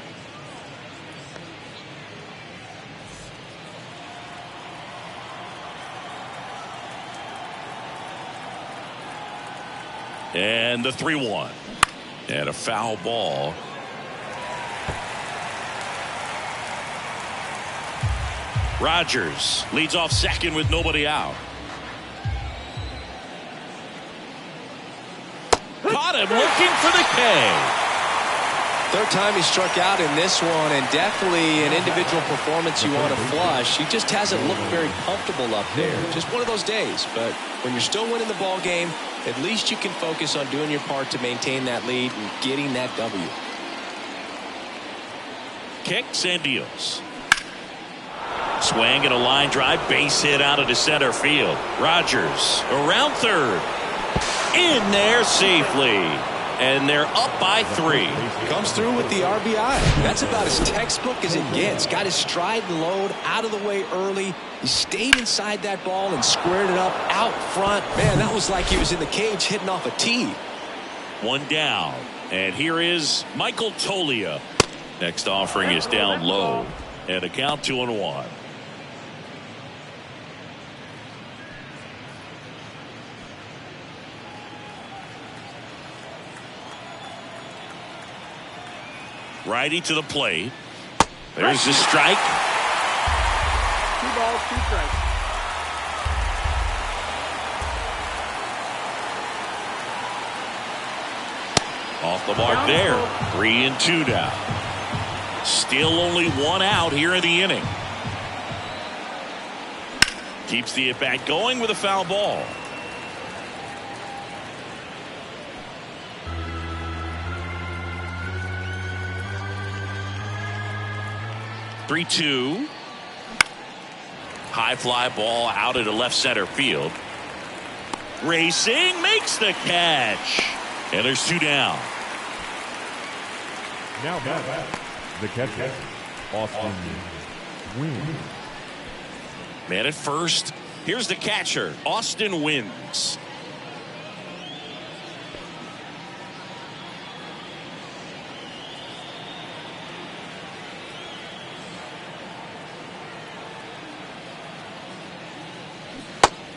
And the 3-1. And a foul ball. Rodgers leads off second with nobody out. Caught him looking for the K. Third time he struck out in this one, and definitely an individual performance you want to flush. He just hasn't looked very comfortable up there. Just one of those days. But when you're still winning the ball game, at least you can focus on doing your part to maintain that lead and getting that W. Kicks and deals. Swing and a line drive, base hit out of the center field. Rodgers around third. In there safely. And they're up by 3. Comes through with the RBI. That's about as textbook as it gets. Got his stride and load out of the way early. He stayed inside that ball and squared it up out front. Man, that was like he was in the cage hitting off a tee. 1 down. And here is Michael Tolia. Next offering is down low. And a count 2-1. Righty to the plate. There's the strike. 2 balls, 2 strikes. Off the mark there. 3-2 now. Still only 1 out here in the inning. Keeps the at-bat going with a foul ball. Three-two. High fly ball out into left center field. Racing, makes the catch. And there's two down. Now back, the catcher, Austin Wynn. Man at first. Here's the catcher, Austin Wynns.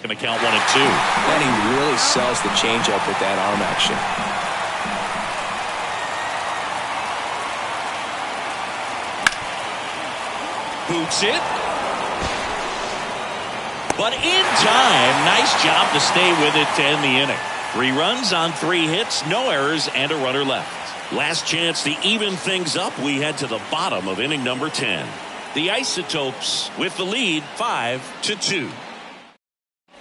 Going to count 1 and 2. And he really sells the changeup with that arm action. Boots it. But in time, nice job to stay with it to end the inning. 3 runs on 3 hits, no errors, and a runner left. Last chance to even things up. We head to the bottom of inning number 10. The Isotopes with the lead 5-2.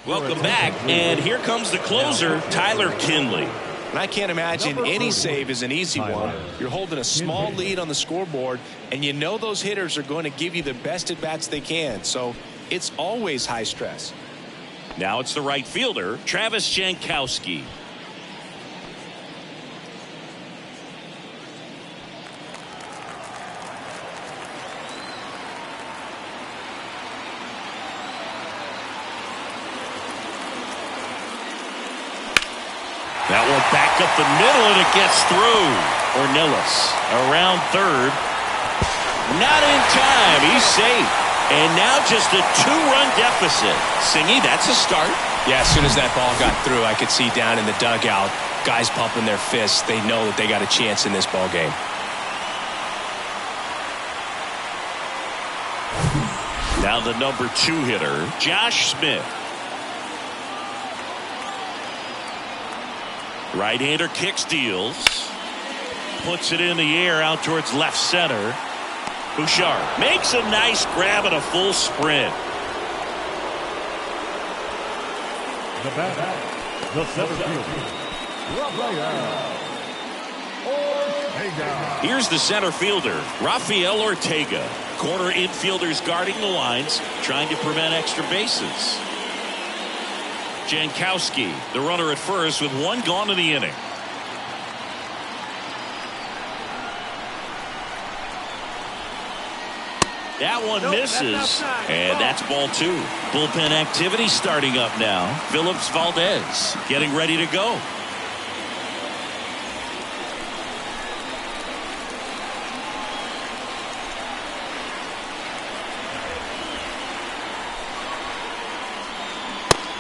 Welcome back, and here comes the closer, Tyler Kinley. And I can't imagine any save is an easy one. You're holding a small lead on the scoreboard, and you know those hitters are going to give you the best at-bats they can. So it's always high stress. Now it's the right fielder, Travis Jankowski. That one back up the middle, and it gets through. Ornelas around third. Not in time. He's safe. And now just a 2-run deficit. Singy, that's a start. Yeah, as soon as that ball got through, I could see down in the dugout, guys pumping their fists. They know that they got a chance in this ball game. Now the number 2 hitter, Josh Smith. Right-hander kick steals. Puts it in the air out towards left center. Bouchard makes a nice grab and a full sprint. The bat, the center fielder, Ortega. Here's the center fielder, Rafael Ortega. Corner infielders guarding the lines, trying to prevent extra bases. Jankowski, the runner at first with 1 gone in the inning. That one misses, and that's ball 2. Bullpen activity starting up now. Phillips Valdez getting ready to go.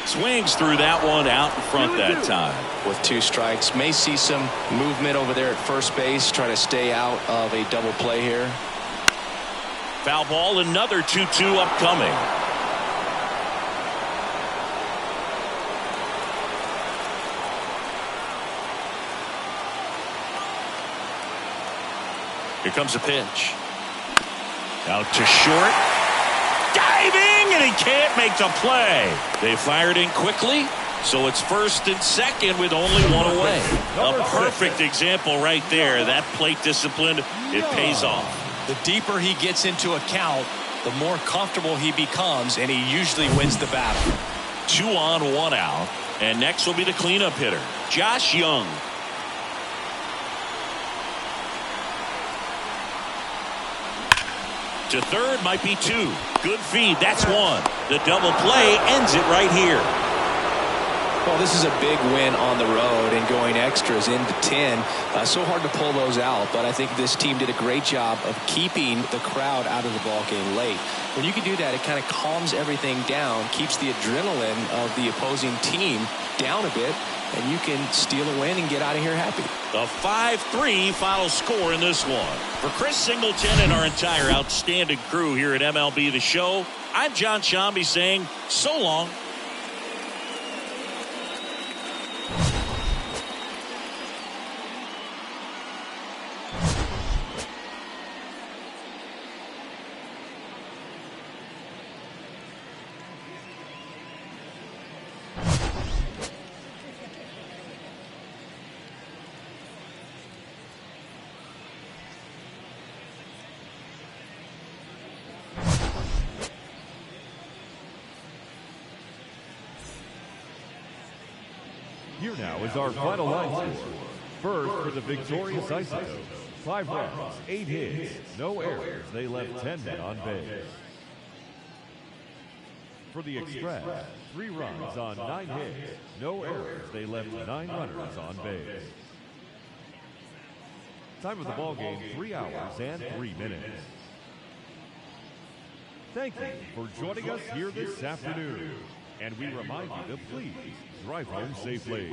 Swings through that one out in front that time. With 2 strikes, may see some movement over there at first base, try to stay out of a double play here. Foul ball, another 2-2 upcoming. Here comes a pitch. Out to short. Diving, and he can't make the play. They fired in quickly, so it's first and second with only 1 away. A perfect example right there. That plate discipline, it pays off. The deeper he gets into a count, the more comfortable he becomes, and he usually wins the battle. 2 on, 1 out. And next will be the cleanup hitter, Josh Young. To third might be 2. Good feed. That's 1. The double play ends it right here. Well, this is a big win on the road, and going extras into 10. So hard to pull those out, but I think this team did a great job of keeping the crowd out of the ball game late. When you can do that, it kind of calms everything down, keeps the adrenaline of the opposing team down a bit, and you can steal a win and get out of here happy. A 5-3 final score in this one. For Chris Singleton and our entire outstanding crew here at MLB The Show, I'm John Shambi saying so long. Here now is our final line score. First for the victorious Isotopes, 5 runs, 8 hits, no errors. They left 10 men on base. For the Express, 3 runs on 9 hits, no errors. They left 9 runners on base. Time of the ball game, 3 hours and 3 minutes. Thank you for joining us here this afternoon. And we remind you to please drive home safely.